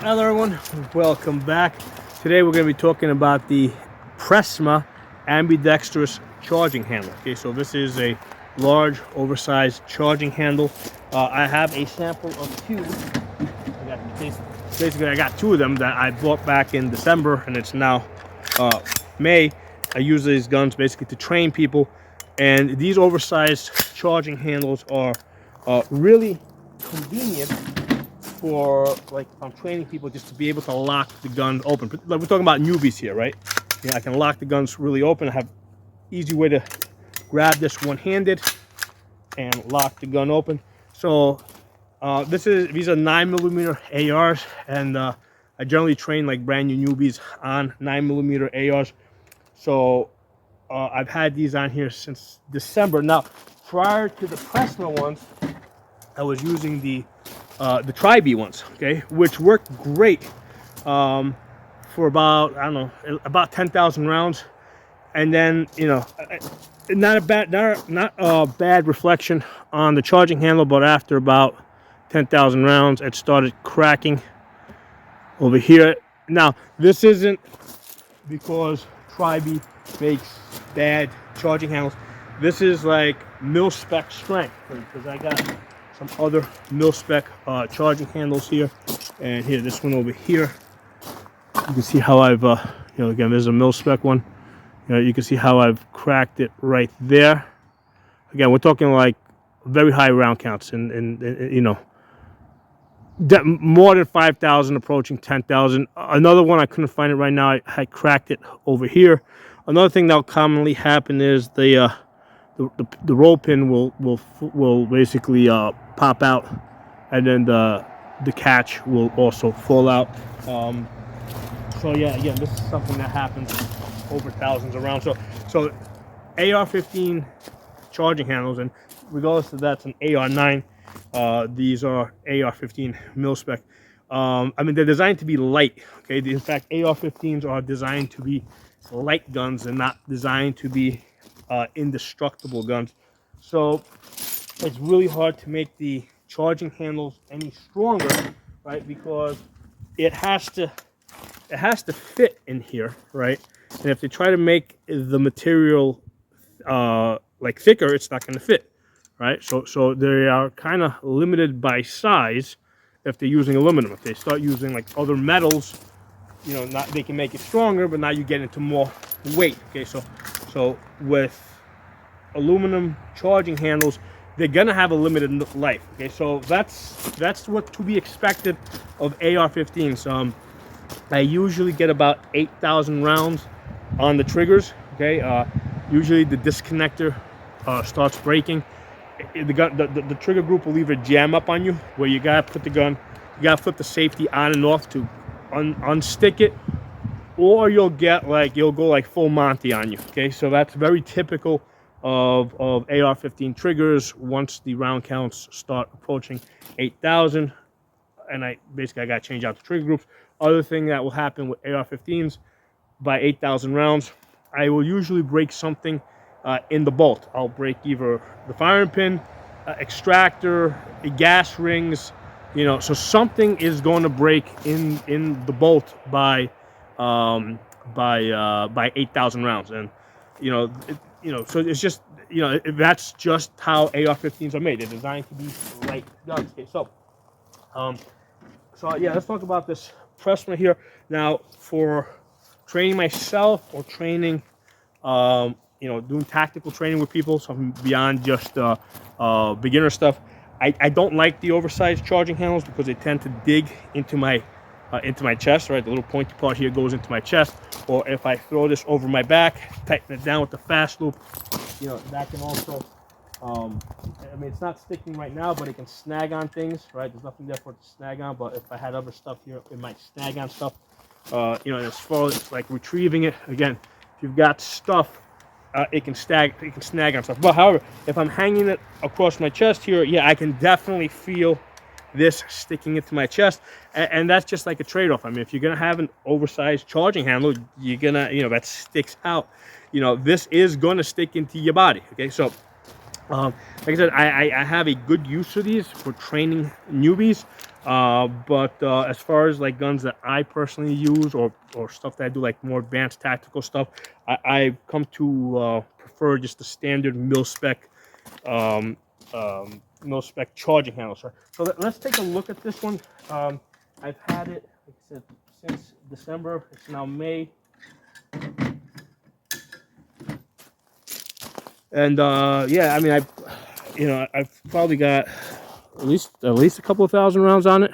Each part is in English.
Hello everyone, welcome back. Today we're going to be talking about the Presma Ambidextrous charging handle. Okay, so this is a large, oversized charging handle. I have a sample of two. Basically, I got two of them that I bought back in December, and it's now May. I use these guns basically to train people, and these oversized charging handles are really convenient for, like, if I'm training people, just to be able to lock the gun open. But, like, we're talking about newbies here, right? Yeah, I can lock the guns really open. I have easy way to grab this one-handed and lock the gun open. So these are 9mm ARs, and I generally train like brand new newbies on 9mm ARs. So I've had these on here since December. Now, prior to the Presma ones, I was using the Tri-B ones, okay, which worked great for about, I don't know, about 10,000 rounds, and then, you know, not a bad reflection on the charging handle, but after about 10,000 rounds, it started cracking over here. Now, this isn't because Tri-B makes bad charging handles. This is like mil-spec strength, because I got some other mil-spec charging handles here, and here, this one over here. You can see how I've, you know, again, there's a mil-spec one. You know, you can see how I've cracked it right there. Again, we're talking like very high round counts, and you know, more than 5,000, approaching 10,000. Another one, I couldn't find it right now. I cracked it over here. Another thing that will commonly happen is the roll pin will basically pop out, and then the catch will also fall out. So yeah, again, this is something that happens over thousands of rounds. So AR-15 charging handles, and regardless of that's an AR-9, these are AR-15 mil-spec. I mean, they're designed to be light. Okay, in fact, AR-15s are designed to be light guns and not designed to be indestructible guns. So it's really hard to make the charging handles any stronger, right? Because it has to fit in here, right? And if they try to make the material like thicker, it's not going to fit, right? So they are kind of limited by size if they're using aluminum. If they start using like other metals, you know, they can make it stronger, but now you get into more weight. Okay, so with aluminum charging handles, they're gonna have a limited life. Okay, so that's what to be expected of AR-15s. I usually get about 8,000 rounds on the triggers. Okay, usually the disconnector starts breaking. The trigger group will either jam up on you, where you gotta put the gun, you gotta flip the safety on and off to unstick it, or you'll go like full Monty on you. Okay, so that's very typical of AR-15 triggers once the round counts start approaching 8,000, and I gotta change out the trigger groups. Other thing that will happen with AR-15s, by 8,000 rounds, I will usually break something in the bolt. I'll break either the firing pin, extractor, gas rings, you know, so something is going to break in the bolt by 8,000 rounds. And so it's just, that's just how AR-15s are made. They're designed to be light guns. Okay, so yeah, let's talk about this Presma here. Now, for training myself or training, doing tactical training with people, something beyond just beginner stuff, I don't like the oversized charging handles because they tend to dig into my chest, right? The little pointy part here goes into my chest. Or if I throw this over my back, tighten it down with the fast loop, that can also, I mean, it's not sticking right now, but it can snag on things, right? There's nothing there for it to snag on, but if I had other stuff here, it might snag on stuff. And as far as like retrieving it, again, if you've got stuff, it can snag on stuff. But however, if I'm hanging it across my chest here, yeah, I can definitely feel this sticking into my chest, and that's just like a trade-off. I mean, if you're gonna have an oversized charging handle, you're gonna, that sticks out. This is gonna stick into your body. Okay, so like I said, I have a good use for these for training newbies. But as far as like guns that I personally use, or stuff that I do like more advanced tactical stuff, I come to prefer just the standard um, mil spec charging handles. Right? So let's take a look at this one. I've had it, like I said, since December. It's now May, and yeah, I mean, I've probably got at least a couple of thousand rounds on it.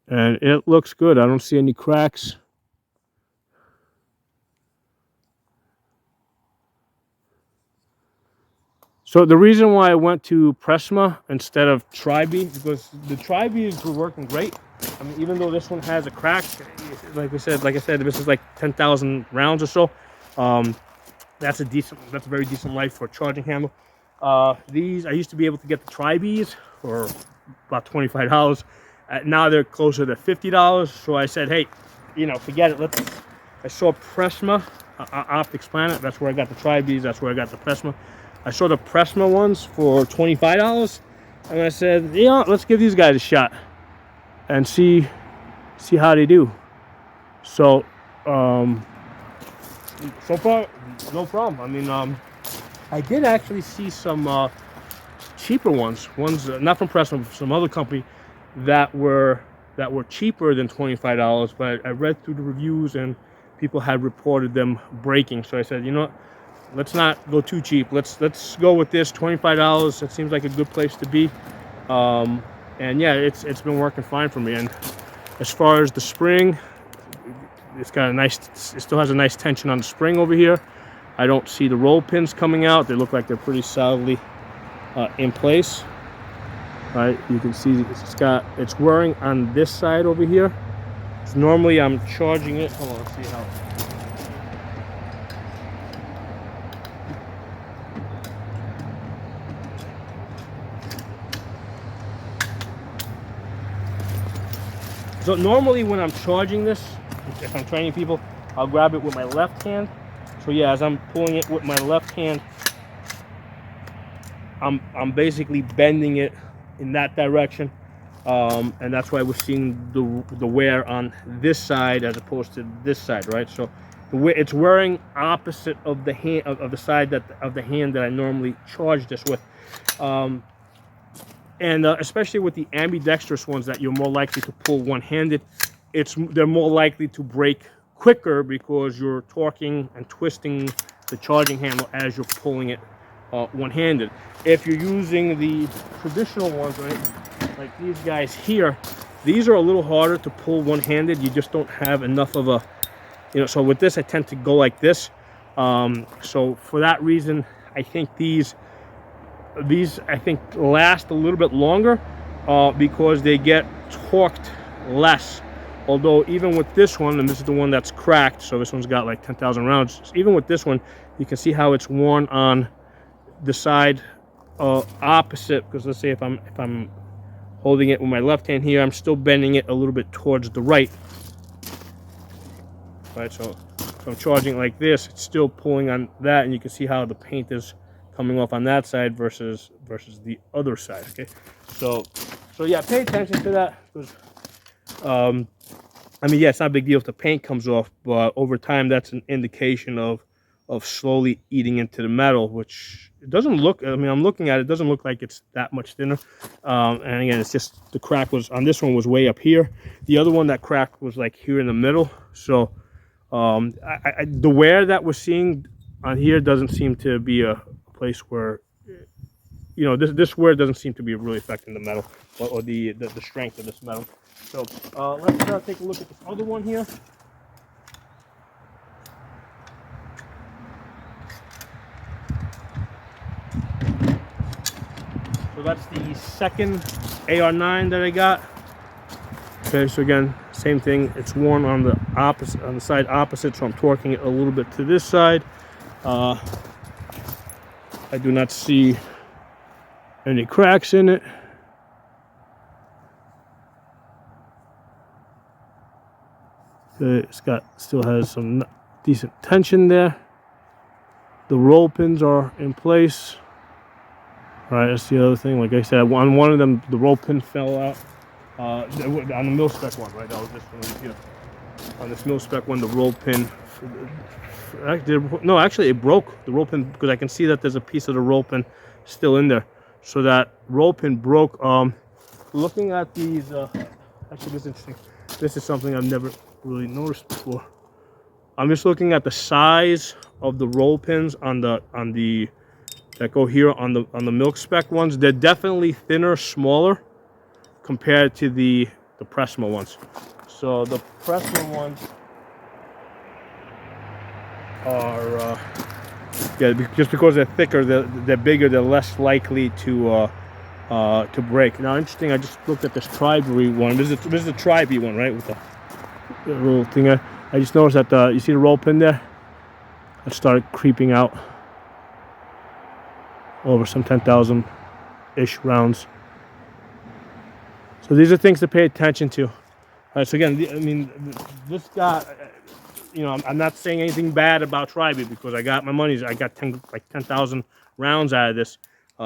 And it looks good. I don't see any cracks. So the reason why I went to Presma instead of Tri-B, because the Tri-Bs were working great. I mean, even though this one has a crack, like I said, this is like 10,000 rounds or so. That's a very decent life for a charging handle. These, I used to be able to get the Tri-Bs for about $25. Now they're closer to $50. So I said, hey, forget it. I saw Presma, Optics Planet. That's where I got the Tri-Bs. That's where I got the Presma. I saw the Presma ones for $25, and I said, let's give these guys a shot and see how they do. So, so far, no problem. I mean, I did actually see some cheaper ones not from Presma, but some other company that were cheaper than $25. But I read through the reviews, and people had reported them breaking. So I said, you know what? Let's not go too cheap. Let's go with this $25. It seems like a good place to be. And yeah, it's been working fine for me. And as far as the spring, it still has a nice tension on the spring over here. I don't see the roll pins coming out. They look like they're pretty solidly in place. All right, you can see it's wearing on this side over here. So normally I'm charging it. Hold on, let's see how. So normally when I'm charging this, if I'm training people, I'll grab it with my left hand. So yeah, as I'm pulling it with my left hand, I'm basically bending it in that direction, and that's why we're seeing the wear on this side as opposed to this side, right? So it's wearing opposite of the hand of the side of the hand that I normally charge this with. And especially with the ambidextrous ones that you're more likely to pull one-handed, they're more likely to break quicker because you're torquing and twisting the charging handle as you're pulling it one-handed. If you're using the traditional ones, right, like these guys here, these are a little harder to pull one-handed. You just don't have enough of a, so with this I tend to go like this. So for that reason, I think these I think last a little bit longer because they get torqued less. Although even with this one, and this is the one that's cracked, so this one's got like 10,000 rounds. Even with this one, you can see how it's worn on the side opposite. Because let's say if I'm holding it with my left hand here, I'm still bending it a little bit towards the right. Right, so if I'm charging like this, it's still pulling on that, and you can see how the paint is coming off on that side versus the other side. Okay, so yeah, pay attention to that. Because I mean, yeah, it's not a big deal if the paint comes off, but over time that's an indication of slowly eating into the metal, which it doesn't look, I mean, I'm looking at it, doesn't look like it's that much thinner. And again, it's just the crack was on this one was way up here. The other one that cracked was like here in the middle. So the wear that we're seeing on here doesn't seem to be a place where, this wear doesn't seem to be really affecting the metal or the strength of this metal. So let's take a look at this other one here. So that's the second AR-9 that I got. Okay, so again, same thing. It's worn on the side opposite, so I'm torquing it a little bit to this side. I do not see any cracks in it. Still has some decent tension there. The roll pins are in place. All right, that's the other thing. Like I said, on one of them, the roll pin fell out. On the mil spec one, right? That was this one here. On this mil spec one, the roll pin. No, actually, it broke the roll pin because I can see that there's a piece of the roll pin still in there. So that roll pin broke. Looking at these, actually, this is interesting. This is something I've never really noticed before. I'm just looking at the size of the roll pins on the that go here on the milk spec ones. They're definitely thinner, smaller compared to the Presma ones. So the Presma ones are yeah, just because they're thicker, they're bigger, they're less likely to break. Now, interesting. I just looked at this Tri-B one. This is the Tri-B one, right? With the little thing. I just noticed that you see the roll pin there. It started creeping out over some 10,000-ish rounds. So these are things to pay attention to. All right. So again, I mean, this guy. You know, I'm not saying anything bad about Tri-B because I got my money. I got 10,000 rounds out of this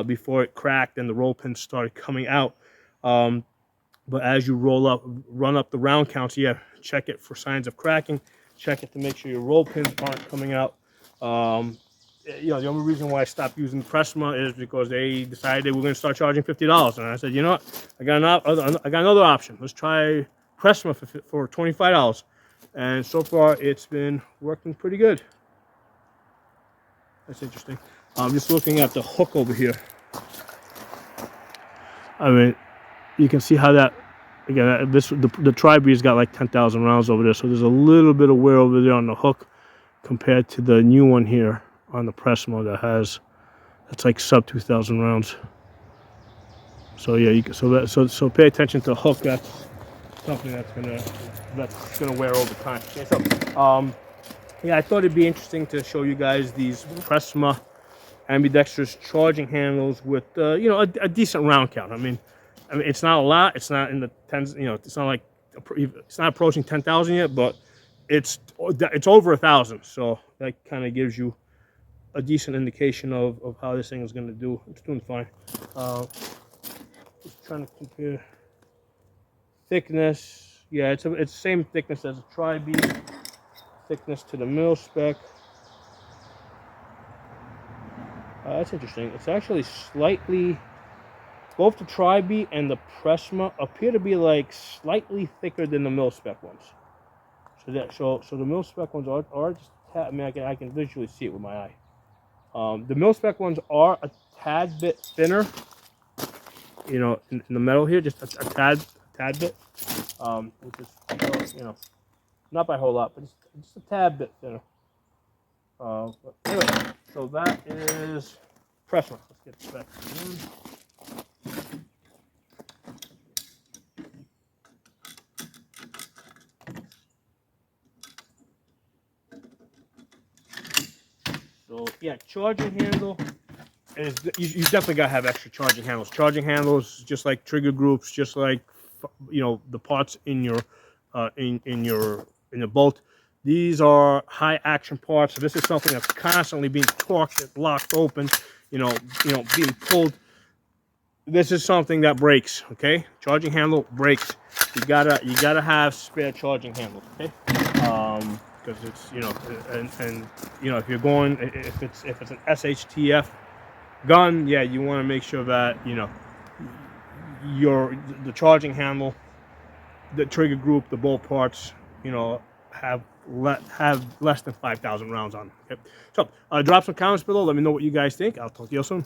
before it cracked and the roll pins started coming out. But as you run up the round counts, yeah, check it for signs of cracking. Check it to make sure your roll pins aren't coming out. You know, the only reason why I stopped using Presma is because they decided they were going to start charging $50, and I said, you know what, I got another option. Let's try Presma for $25. And so far, it's been working pretty good. That's interesting. I'm just looking at the hook over here. I mean, you can see how that, again, the Tri-B's got like 10,000 rounds over there. So there's a little bit of wear over there on the hook compared to the new one here on the Presma that's like sub 2,000 rounds. So yeah, so pay attention to the hook. That's something that's gonna wear over time. Okay, so yeah, I thought it'd be interesting to show you guys these Presma Ambidextrous charging handles with you know, a decent round count. I mean it's not a lot. It's not in the tens. You know, it's not like it's not approaching 10,000 yet, but it's over 1,000. So that kind of gives you a decent indication of how this thing is going to do. It's doing fine. Just trying to compare thickness. Yeah, it's the same thickness as a Tri-B. Thickness to the mil spec. That's interesting. It's actually slightly, both the Tri-B and the Presma appear to be like slightly thicker than the mil spec ones. So the mil spec ones are just, I mean, I can visually see it with my eye. The mil spec ones are a tad bit thinner, you know, in the metal here, just a tad bit, which is, you know, not by a whole lot, but just a tad bit thinner. But anyway, so that is Presma. Let's get the specs in. So yeah, charging handle is you definitely gotta have extra charging handles. Charging handles, just like trigger groups, just like, you know, the parts in your in the bolt. These are high action parts. So this is something that's constantly being torqued, and locked open, you know, being pulled. This is something that breaks. Okay, charging handle breaks. You gotta have spare charging handles. Okay. Because it's, you know, and you know, if you're going, if it's an SHTF gun, yeah, you want to make sure that, you know, the charging handle, the trigger group, the bolt parts, you know, have less than 5,000 rounds on them. Okay? So drop some comments below. Let me know what you guys think. I'll talk to you soon.